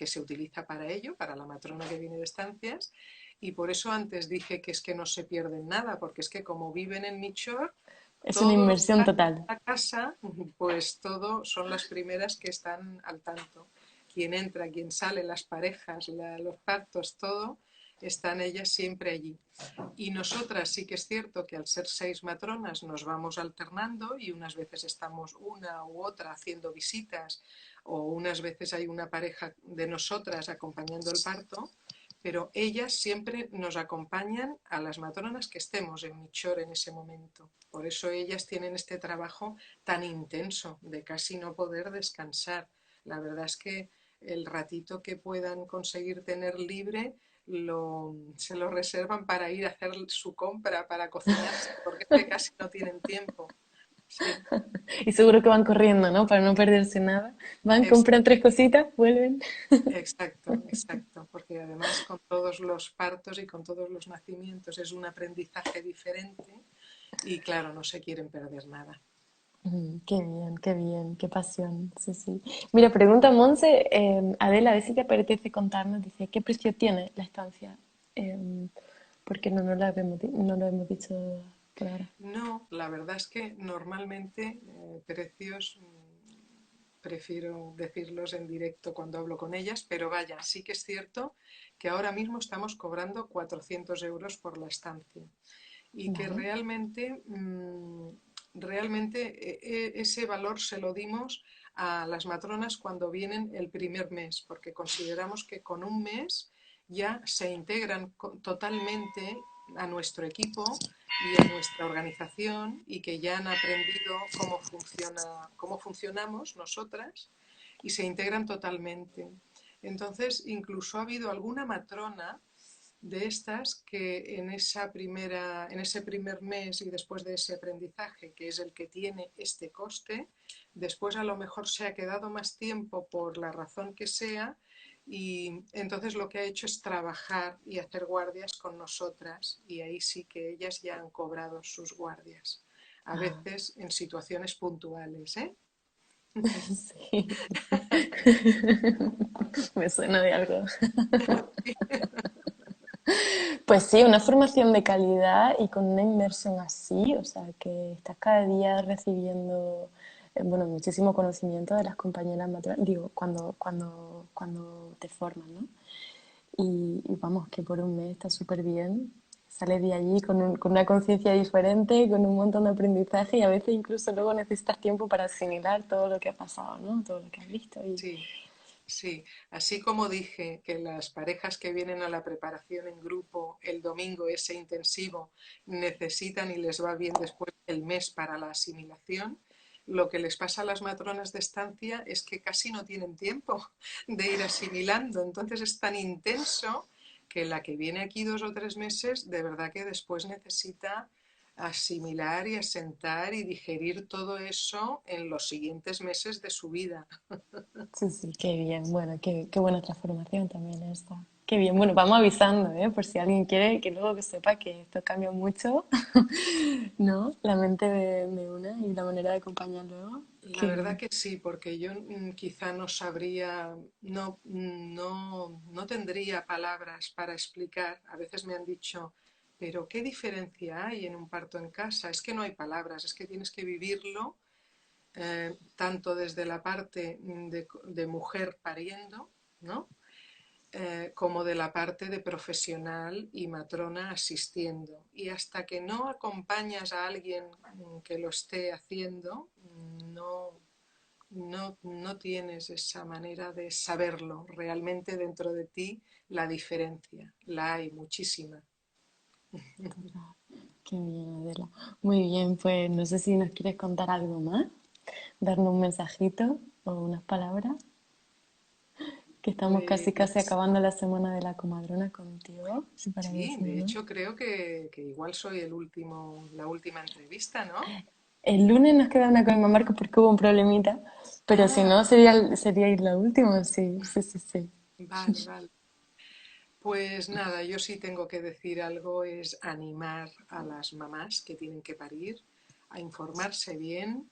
se utiliza para ello, para la matrona que viene de estancias, y por eso antes dije que es que no se pierden nada, porque es que como viven en Michor, Es una todo lo que inversión pasa total. en la casa, pues todo son las primeras que están al tanto. Quién entra, quién sale, las parejas, los pactos, todo, están ellas siempre allí. Y nosotras sí que es cierto que al ser 6 matronas nos vamos alternando y unas veces estamos una u otra haciendo visitas o unas veces hay una pareja de nosotras acompañando el parto, pero ellas siempre nos acompañan a las matronas que estemos en Michor en ese momento. Por eso ellas tienen este trabajo tan intenso de casi no poder descansar. La verdad es que el ratito que puedan conseguir tener libre se lo reservan para ir a hacer su compra, para cocinarse, porque es que casi no tienen tiempo. Sí, Y seguro que van corriendo, ¿no? Para no perderse nada. Van, es, compran tres cositas, vuelven. exacto, exacto, porque además con todos los partos y con todos los nacimientos es un aprendizaje diferente y claro, no se quieren perder nada. Qué bien, qué pasión. Sí, sí. Mira, pregunta Monse, Adela, a ver si te apetece contarnos, dice, ¿qué precio tiene la estancia? Porque no lo hemos dicho por ahora. No, la verdad es que normalmente precios prefiero decirlos en directo cuando hablo con ellas, pero vaya, sí que es cierto que ahora mismo estamos cobrando 400 euros por la estancia y que Vale. realmente ese valor se lo dimos a las matronas cuando vienen el primer mes, porque consideramos que con un mes ya se integran totalmente a nuestro equipo y a nuestra organización y que ya han aprendido cómo funcionamos nosotras y se integran totalmente. Entonces, incluso ha habido alguna matrona de estas que en ese primer mes y después de ese aprendizaje, que es el que tiene este coste, después a lo mejor se ha quedado más tiempo por la razón que sea y entonces lo que ha hecho es trabajar y hacer guardias con nosotras y ahí sí que ellas ya han cobrado sus guardias. A Ah, veces en situaciones puntuales, ¿eh? sí. Me suena de algo. Pues sí, una formación de calidad y con una inversión así, o sea, que estás cada día recibiendo, bueno, muchísimo conocimiento de las compañeras matronas, digo, cuando te forman, ¿no? Y vamos, que por un mes está súper bien, sales de allí con una conciencia diferente, con un montón de aprendizaje y a veces incluso luego necesitas tiempo para asimilar todo lo que ha pasado, ¿no? Todo lo que has visto y... Sí, sí, así como dije que las parejas que vienen a la preparación en grupo el domingo ese intensivo necesitan y les va bien después el mes para la asimilación, lo que les pasa a las matronas de estancia es que casi no tienen tiempo de ir asimilando. Entonces es tan intenso que la que viene aquí 2 o 3 meses, de verdad que después necesita asimilar y asentar y digerir todo eso en los siguientes meses de su vida. Sí, sí, qué bien. Bueno, qué buena transformación también esta. Qué bien. Bueno, vamos avisando, ¿eh? Por si alguien quiere, que luego que sepa que esto cambia mucho, ¿no? La mente de una y la manera de acompañar luego. La Qué verdad bien. que sí, porque yo quizá no sabría, no tendría palabras para explicar. A veces me han dicho, pero ¿qué diferencia hay en un parto en casa? Es que no hay palabras, es que tienes que vivirlo tanto desde la parte de mujer pariendo, ¿no? Como de la parte de profesional y matrona asistiendo. Y hasta que no acompañas a alguien que lo esté haciendo, no tienes esa manera de saberlo realmente dentro de ti, la diferencia. La hay muchísima. Qué bien, Adela. Muy bien, pues no sé si nos quieres contar algo más, darnos un mensajito o unas palabras, que estamos casi Pues acabando la semana de la comadrona contigo, si para sí, de decirlo. hecho creo que igual soy la última entrevista, ¿no? El lunes nos queda una con Mamá Marcos porque hubo un problemita, pero si Ah, no sería la última, sí, sí, sí, sí. vale, vale. Pues nada, yo sí tengo que decir algo, es animar a las mamás que tienen que parir a informarse bien,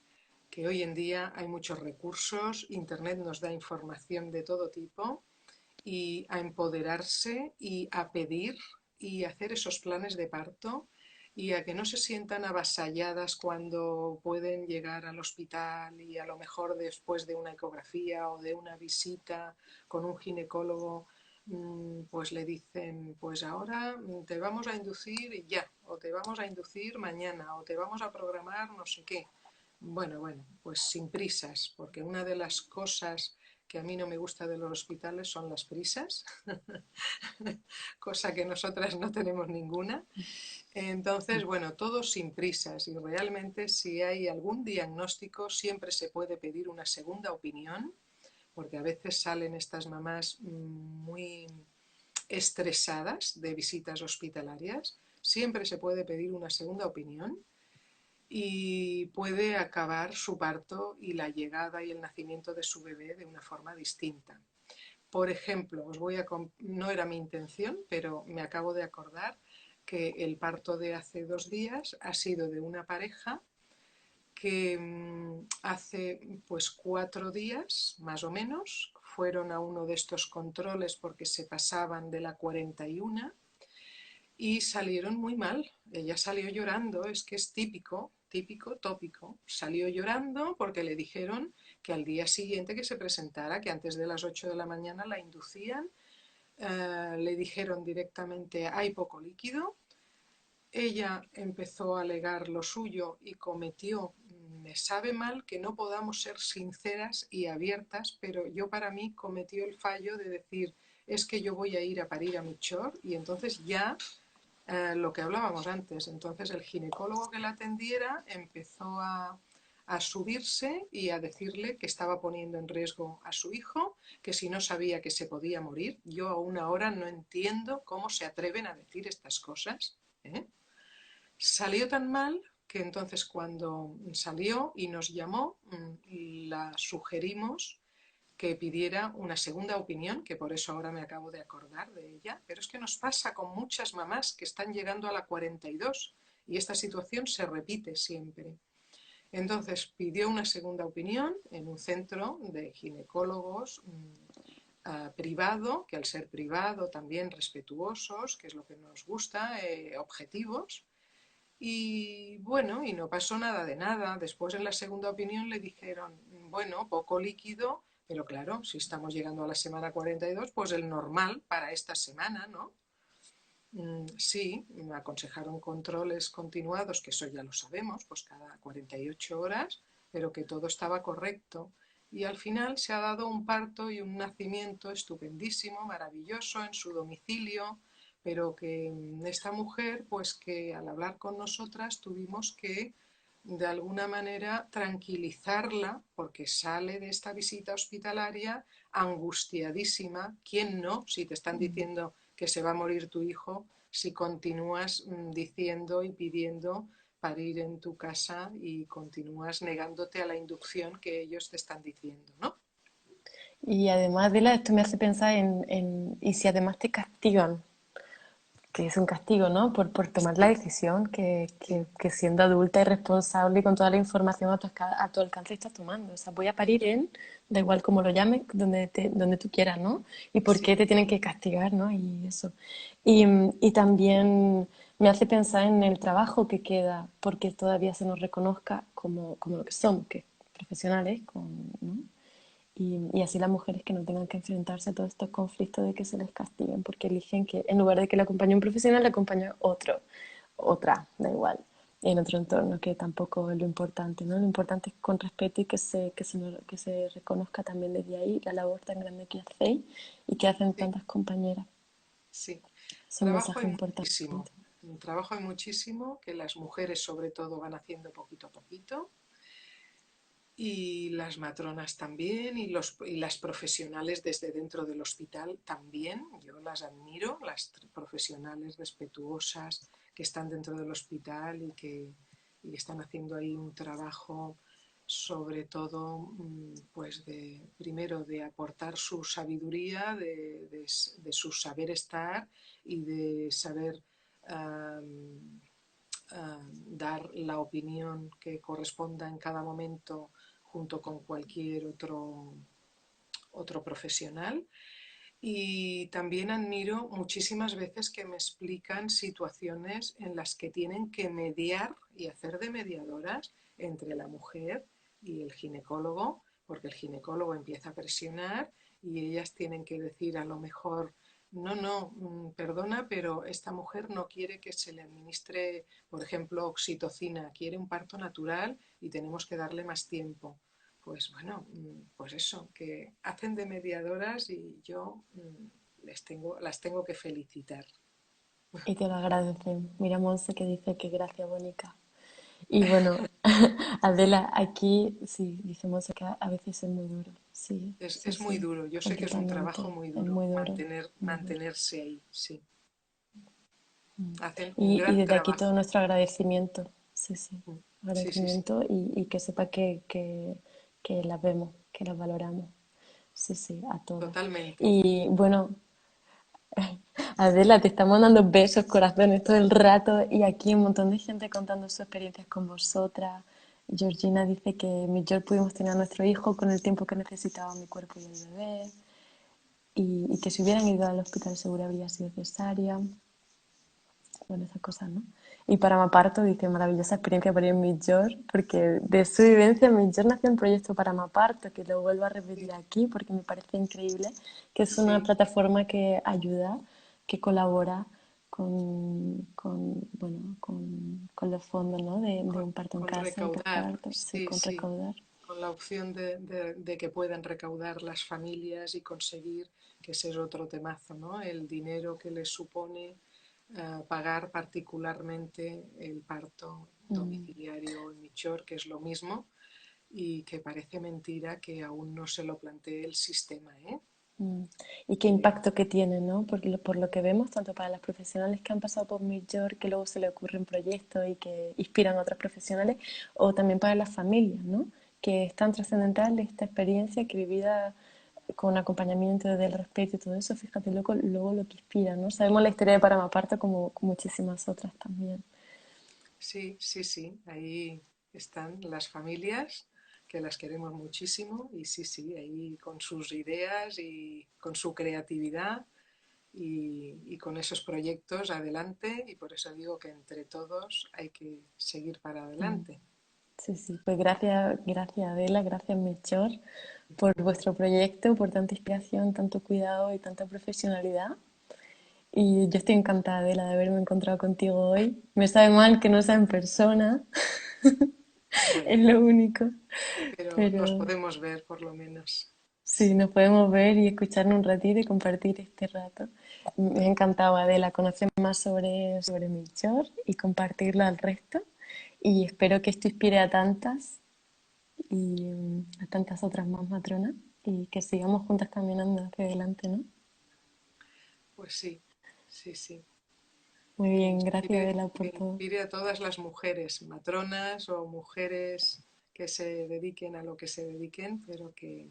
que hoy en día hay muchos recursos, Internet nos da información de todo tipo y a empoderarse y a pedir y hacer esos planes de parto y a que no se sientan avasalladas cuando pueden llegar al hospital y a lo mejor después de una ecografía o de una visita con un ginecólogo, pues le dicen, pues ahora te vamos a inducir ya, o te vamos a inducir mañana, o te vamos a programar no sé qué. Bueno, pues sin prisas, porque una de las cosas que a mí no me gusta de los hospitales son las prisas, cosa que nosotras no tenemos ninguna. Entonces, bueno, todo sin prisas y realmente si hay algún diagnóstico siempre se puede pedir una segunda opinión, porque a veces salen estas mamás muy estresadas de visitas hospitalarias, siempre se puede pedir una segunda opinión y puede acabar su parto y la llegada y el nacimiento de su bebé de una forma distinta. Por ejemplo, no era mi intención, pero me acabo de acordar que el parto de hace 2 días ha sido de una pareja que hace pues 4 días más o menos fueron a uno de estos controles porque se pasaban de la 41 y salieron muy mal. Ella salió llorando, es que es típico, típico, tópico. Salió llorando porque le dijeron que al día siguiente que se presentara, que antes de las 8 de la mañana la inducían, le dijeron directamente hay poco líquido. Ella empezó a alegar lo suyo y cometió, me sabe mal que no podamos ser sinceras y abiertas, pero yo para mí cometió el fallo de decir es que yo voy a ir a parir a Michor y entonces ya lo que hablábamos antes. Entonces el ginecólogo que la atendiera empezó a subirse y a decirle que estaba poniendo en riesgo a su hijo, que si no sabía que se podía morir. Yo aún ahora no entiendo cómo se atreven a decir estas cosas. ¿Eh? Salió tan mal que entonces cuando salió y nos llamó, la sugerimos que pidiera una segunda opinión, que por eso ahora me acabo de acordar de ella, pero es que nos pasa con muchas mamás que están llegando a la 42 y esta situación se repite siempre. Entonces pidió una segunda opinión en un centro de ginecólogos privado, que al ser privado también respetuosos, que es lo que nos gusta, objetivos, y bueno, y no pasó nada de nada. Después en la segunda opinión le dijeron, bueno, poco líquido, pero claro, si estamos llegando a la semana 42, pues el normal para esta semana, ¿no? Sí, me aconsejaron controles continuados, que eso ya lo sabemos, pues cada 48 horas, pero que todo estaba correcto. Y al final se ha dado un parto y un nacimiento estupendísimo, maravilloso en su domicilio, pero que esta mujer, pues que al hablar con nosotras tuvimos que de alguna manera tranquilizarla porque sale de esta visita hospitalaria angustiadísima. ¿Quién no? Si te están diciendo que se va a morir tu hijo, si continúas diciendo y pidiendo parir en tu casa y continúas negándote a la inducción que ellos te están diciendo, ¿no? Y además de la, esto me hace pensar y si además te castigan, que es un castigo, ¿no? Por tomar la Sí, decisión sí, que siendo adulta y responsable y con toda la información a tu alcance estás tomando. O sea, voy a parir en, da igual cómo lo llames, donde tú quieras, ¿no? Y por qué sí, te tienen que castigar, ¿no? Y eso. Y también me hace pensar en el trabajo que queda, porque todavía se nos reconozca como lo que somos, que profesionales, ¿no? Y así las mujeres que no tengan que enfrentarse a todos estos conflictos de que se les castiguen porque eligen que en lugar de que le acompañe un profesional, le acompañe otra, da igual, en otro entorno, que tampoco es lo importante, ¿no? Lo importante es con respeto y que se reconozca también desde ahí la labor tan grande que hacéis y que hacen sí, tantas compañeras. sí. Es un Trabajo mensaje hay importante. muchísimo. Trabajo hay muchísimo que las mujeres sobre todo van haciendo poquito a poquito y las matronas también y las profesionales desde dentro del hospital también. Yo las admiro, las profesionales respetuosas que están dentro del hospital y están haciendo ahí un trabajo sobre todo pues de primero de aportar su sabiduría, de su saber estar y de saber um, dar la opinión que corresponda en cada momento junto con cualquier otro profesional. Y también admiro muchísimas veces que me explican situaciones en las que tienen que mediar y hacer de mediadoras entre la mujer y el ginecólogo, porque el ginecólogo empieza a presionar y ellas tienen que decir a lo mejor, no, no, perdona, pero esta mujer no quiere que se le administre, por ejemplo, oxitocina, quiere un parto natural y tenemos que darle más tiempo. Pues bueno, pues eso, que hacen de mediadoras y yo las tengo que felicitar. Y te lo agradecen. Mira, Monse que dice que gracias, Bonica. Y bueno, Adela, aquí sí, decimos que a veces es muy duro. Sí, sí, Es muy sí, duro, yo sé que es un trabajo completamente. muy Es duro muy duro, muy duro. mantenerse ahí, sí. Hacen un Y gran desde aquí todo trabajo. nuestro agradecimiento. Sí, sí. Sí, sí, sí, Agradecimiento y que sepa que las vemos, que las valoramos. Sí, sí, a todas. totalmente. Y bueno, Adela, te estamos dando besos, corazones todo el rato y aquí un montón de gente contando sus experiencias con vosotras. Georgina dice que mi yo pudimos tener a nuestro hijo con el tiempo que necesitaba mi cuerpo y el bebé y que si hubieran ido al hospital seguro habría sido cesárea. Bueno, esas cosas, ¿no? Y para Maparto dice maravillosa experiencia por ir en Midjour, porque de su vivencia en Midjour nació un proyecto para Maparto, que lo vuelvo a repetir Sí, aquí porque me parece increíble, que es una sí, plataforma que ayuda, que colabora bueno, con los fondos, ¿no? De un parto en con casa y recaudar, posparto, sí, sí, con sí, recaudar. con la opción de que puedan recaudar las familias y conseguir, que ese es otro temazo, ¿no? El dinero que les supone pagar particularmente el parto Mm. domiciliario en Michor, que es lo mismo, y que parece mentira que aún no se lo plantee el sistema, ¿eh? Mm. Y qué impacto que tiene, ¿no? Por lo que vemos, tanto para las profesionales que han pasado por Midjourney, que luego se le ocurren proyectos y que inspiran a otras profesionales, o también para las familias, ¿no? Que es tan trascendental esta experiencia que vivida con acompañamiento del respeto y todo eso, fíjate luego lo que inspira, ¿no? Sabemos la historia de Paramaparto como muchísimas otras también. Sí, sí, sí, ahí están las familias que las queremos muchísimo y sí, sí, ahí con sus ideas y con su creatividad y con esos proyectos adelante y por eso digo que entre todos hay que seguir para Mm. adelante. Sí, sí, pues gracias Adela, gracias Melchor por vuestro proyecto, por tanta inspiración, tanto cuidado y tanta profesionalidad. Y yo estoy encantada, Adela, de haberme encontrado contigo hoy. Me sabe mal que no sea en persona, es Bueno, lo único. pero nos Pero podemos ver por lo menos. sí, nos podemos ver y escucharnos un ratito y compartir este rato. Me ha encantado, Adela, conocer más sobre Melchor y compartirlo al resto. y espero que esto inspire a tantas y a tantas otras más matronas y que sigamos juntas caminando hacia adelante, ¿no? Pues sí, sí, sí. Muy bien, gracias Adela Que por todo. inspire a todas las mujeres, matronas o mujeres que se dediquen a lo que se dediquen, pero que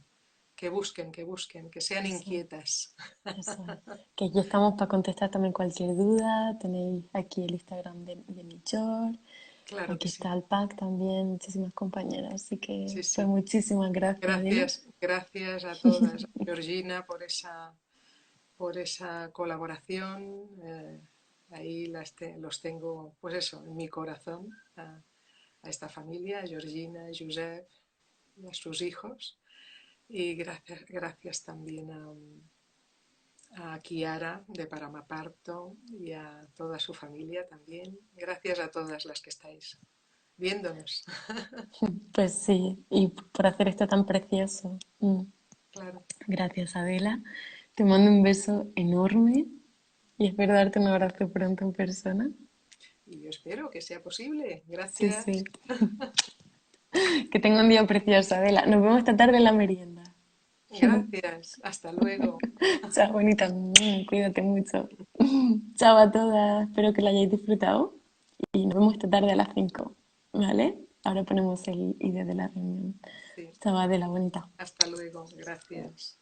busquen, que sean Eso, inquietas. eso es. Que aquí estamos para contestar también cualquier duda. Tenéis aquí el Instagram de Michor. Claro que Aquí sí, está el pack también, muchísimas compañeras. Así que, sí, pues sí. muchísimas gracias, Adela. Gracias, gracias a todas, Georgina, por esa colaboración. Ahí los tengo, pues eso, en mi corazón, a esta familia, a Georgina, a Josep y a sus hijos. Y gracias, gracias también a Kiara de Paramaparto y a toda su familia también. Gracias a todas las que estáis viéndonos. Pues sí, y por hacer esto tan precioso. Claro. Gracias, Adela. Te mando un beso enorme y espero darte un abrazo pronto en persona. Y yo espero que sea posible. Sí, Gracias. sí. Que tenga un día precioso, Adela. Nos vemos esta tarde en la merienda. Gracias. Hasta luego. Chao, bonita. Cuídate mucho. Chao a todas. Espero que la hayáis disfrutado. Y nos vemos esta tarde a las 5. ¿Vale? Ahora ponemos el ID de la reunión. Sí. Chao, Adela, bonita. Hasta luego. Gracias.